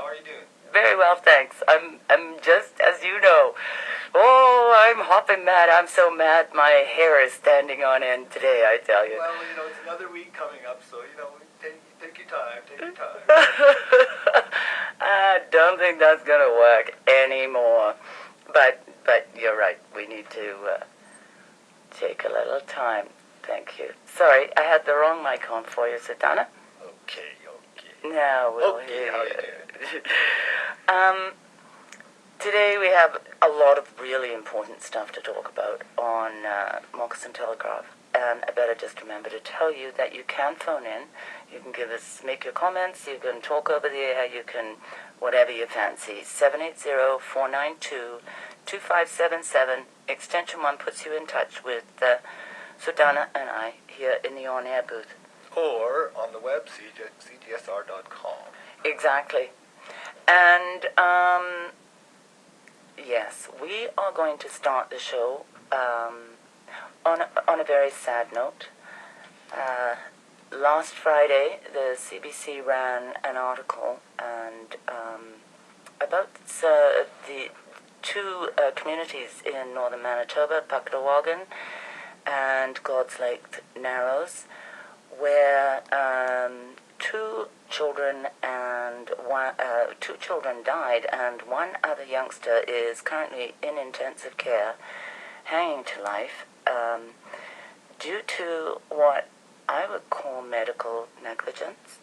are you doing? Very well, thanks. I'm just as you know. Oh, I'm hopping mad. I'm so mad. My hair is standing on end today, I tell you. Well, it's another week coming up, so, take your time, take your time. I don't think that's going to work anymore. But you're right. We need to take a little time. Thank you. Sorry, I had the wrong mic on for you, Sootaanaah. Okay. Now we'll hear how you. you doing? Today we have a lot of really important stuff to talk about on Moccasin Telegraph. And I better just remember to tell you that you can phone in. You can make your comments. You can talk over the air. You can, whatever you fancy. 780-492-2577. Extension 1 puts you in touch with Sootaanaah and I here in the on-air booth. Or on the web, cgsr.com. Exactly. And, yes, we are going to start the show on a very sad note. Last Friday, the CBC ran an article about the two communities in northern Manitoba, Puckawagan and God's Lake Narrows, where two children died, and one other youngster is currently in intensive care, hanging to life, due to what I would call medical negligence.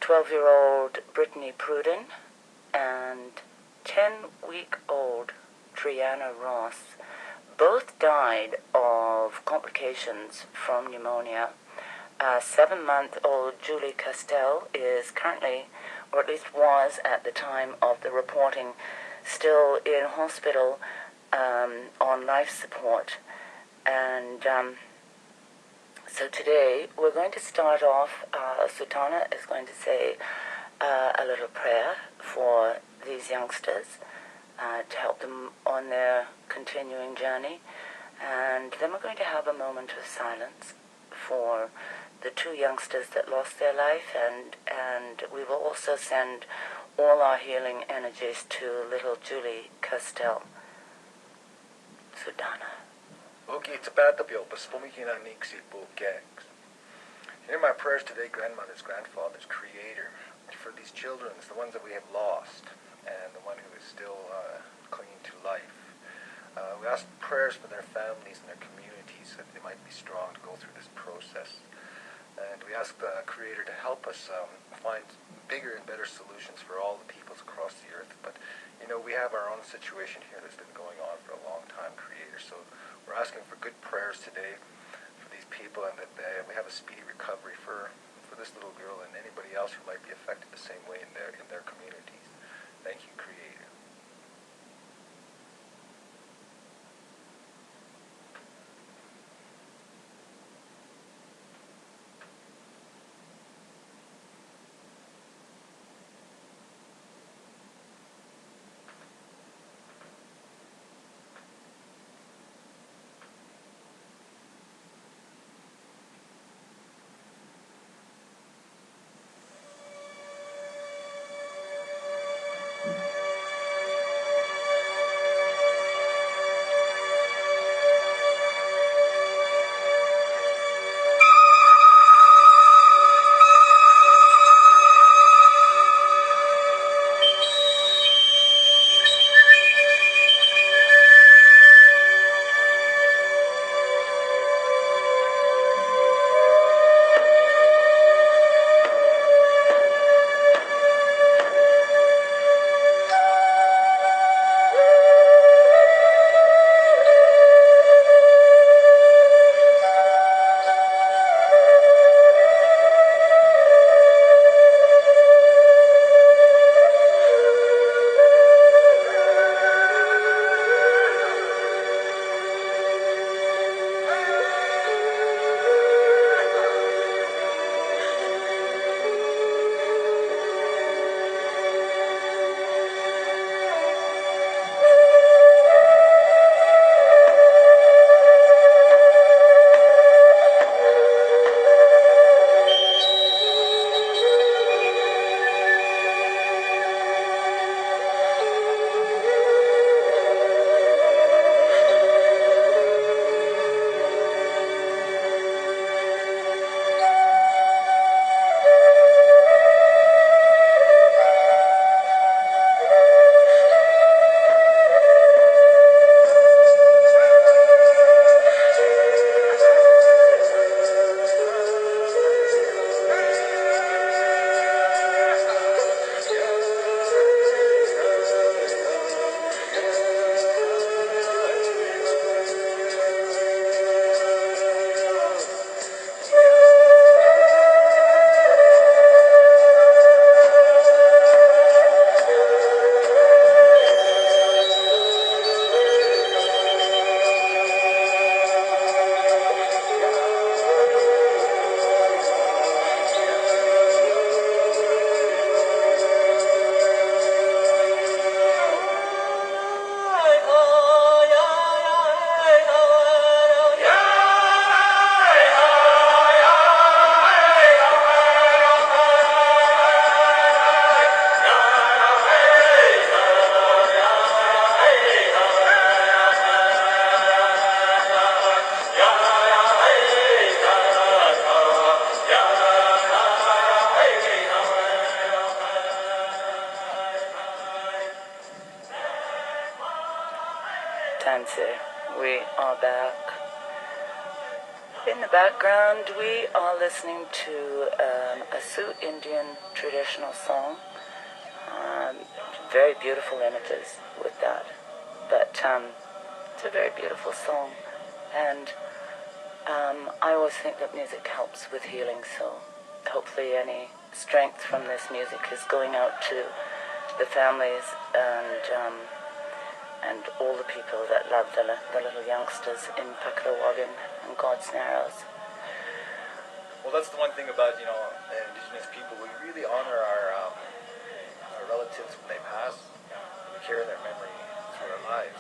12-year-old Brittany Pruden and 10-week-old Triana Ross both died of complications from pneumonia. 7-month-old Julie Castell is currently, or at least was at the time of the reporting, still in hospital on life support. And so today we're going to start off, Sootaanaah is going to say a little prayer for these youngsters to help them on their continuing journey. And then we're going to have a moment of silence for the two youngsters that lost their life, and we will also send all our healing energies to little Julie Castell. Sootaanaah. Okay, it's about the bill, but spoken on Nixie book gags. Hear my prayers today, grandmothers, grandfathers, creator, for these children, the ones that we have lost, and the one who is still clinging to life. We ask prayers for their families and their communities, that they might be strong to go through this process. And we ask the Creator to help us find bigger and better solutions for all the peoples across the earth. But, we have our own situation here that's been going on for a long time, Creator. So we're asking for good prayers today for these people, and that we have a speedy recovery for this little girl and anybody else who might be affected the same way in their communities. Thank you, Creator. Nancy. We are back. In the background, we are listening to a Sioux Indian traditional song. Very beautiful images with that. But it's a very beautiful song. And I always think that music helps with healing, so hopefully any strength from this music is going out to the families and all the people that love the little youngsters in Pakalawagan and God's Narrows. Well, that's the one thing about, Indigenous people. We really honor our relatives when they pass. We carry their memory through our lives.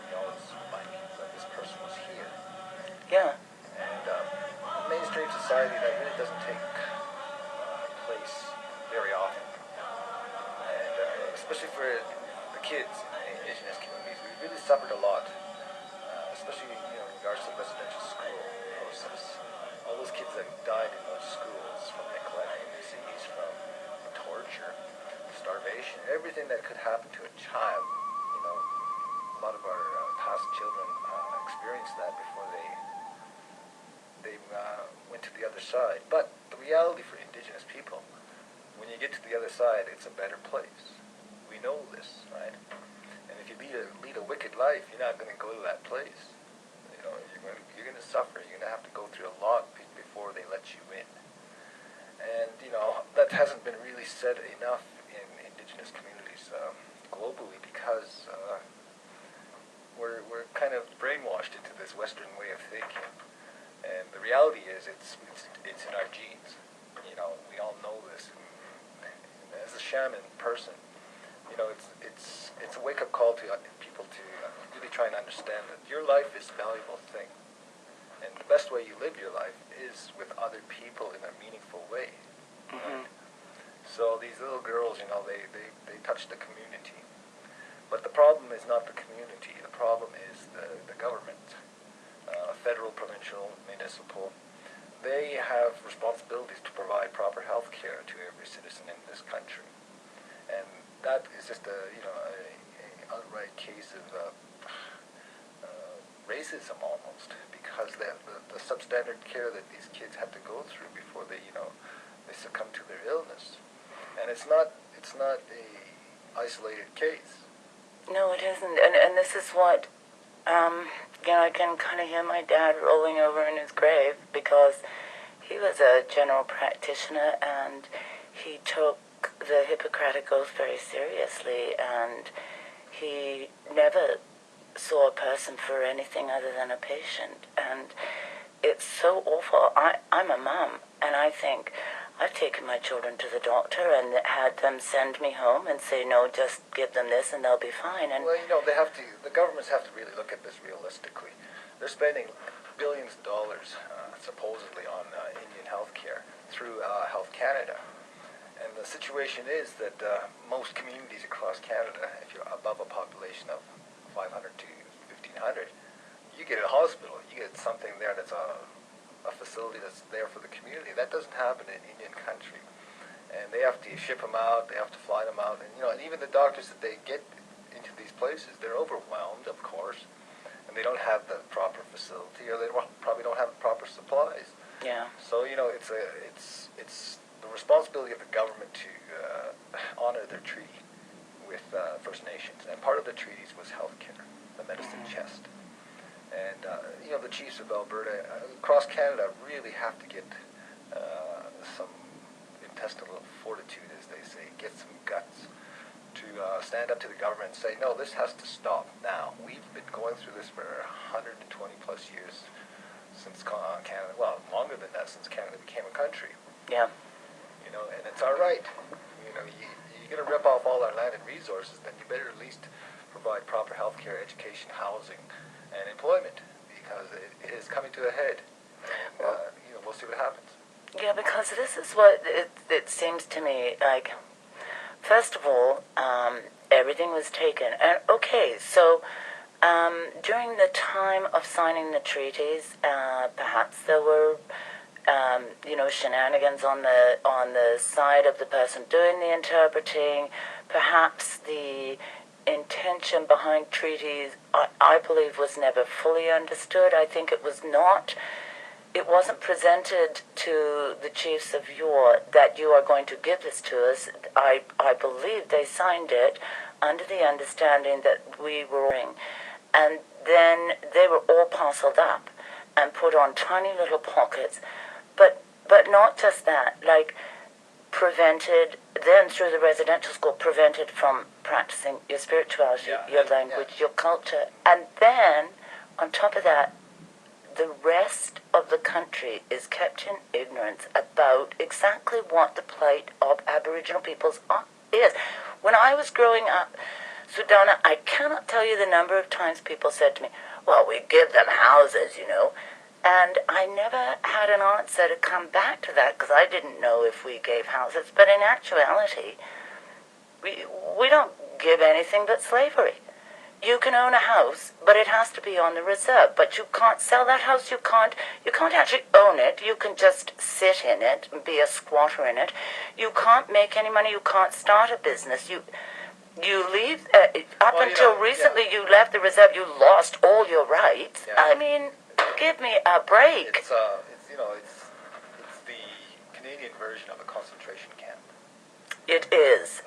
We always remind people that this person was here. Yeah. And in mainstream society, that really doesn't take place very often. And especially for the kids in Indigenous communities, we really suffered a lot, especially in regards to the residential school process. All those kids that died in those schools from neglect, from disease, from torture, starvation, everything that could happen to a child. A lot of our past children experienced that before they went to the other side. But the reality for Indigenous people, when you get to the other side, it's a better place. We know this, right? And if you lead a wicked life, you're not going to go to that place. You're going to suffer. You're going to have to go through a lot before they let you in. And that hasn't been really said enough in Indigenous communities globally, because we're kind of brainwashed into this Western way of thinking. And the reality is, it's in our genes. We all know this. And as a shaman person, it's a wake-up call to people to really try and understand that your life is a valuable thing. And the best way you live your life is with other people in a meaningful way. Mm-hmm. So these little girls, they touch the community. But the problem is not the community. The problem is the government, federal, provincial, municipal. They have responsibilities to provide proper health care to every citizen in this country. And that is just a outright case of racism almost, because the substandard care that these kids have to go through before they succumb to their illness. And it's not a isolated case. No, it isn't. And this is what, I can kind of hear my dad rolling over in his grave, because he was a general practitioner and he took the Hippocratic Oath very seriously, and he never saw a person for anything other than a patient. And it's so awful. I'm a mom, and I think I've taken my children to the doctor and had them send me home and say, no, just give them this and they'll be fine. And well, the governments have to really look at this realistically. They're spending billions of dollars, supposedly, on Indian health care through Health Canada. And the situation is that most communities across Canada, if you're above a population of 500 to 1,500, you get a hospital, you get something there that's a facility that's there for the community. That doesn't happen in Indian country. And they have to ship them out, they have to fly them out, and and even the doctors that they get into these places, they're overwhelmed, of course, and they don't have the proper facility, or they probably don't have the proper supplies. yeah. So it's the responsibility of the government to honor their treaty with First Nations, and part of the treaties was healthcare, the medicine chest. And the chiefs of Alberta, across Canada, really have to get some intestinal fortitude, as they say, get some guts to stand up to the government and say, no, this has to stop now. We've been going through this for 120 plus years since Canada, well, longer than that, since Canada became a country. Yeah. And it's all right. You're going to rip off all our land and resources, then you better at least provide proper health care, education, housing, and employment, because it is coming to a head. And, we'll see what happens. Yeah, because this is what it seems to me like. First of all, everything was taken. And okay, so during the time of signing the treaties, perhaps there were shenanigans on the side of the person doing the interpreting. Perhaps the intention behind treaties, I believe, was never fully understood. I think it wasn't presented to the chiefs of yore that you are going to give this to us. I believe they signed it under the understanding that we were, and then they were all parceled up and put on tiny little pockets, but not just that, like prevented, then through the residential school, prevented from practicing your spirituality, your language, your culture, and then on top of that, the rest of the country is kept in ignorance about exactly what the plight of Aboriginal peoples is. When I was growing up, Sootaanaah, I cannot tell you the number of times people said to me, well, we give them houses, you know. And I never had an answer to come back to that because I didn't know if we gave houses. But in actuality, we don't give anything but slavery. You can own a house, but it has to be on the reserve. But you can't sell that house. You can't actually own it. You can just sit in it and be a squatter in it. You can't make any money. You can't start a business. You leave, until recently you left the reserve, you lost all your rights. Yeah. I mean, give me a break. It's the Canadian version of a concentration camp. It is.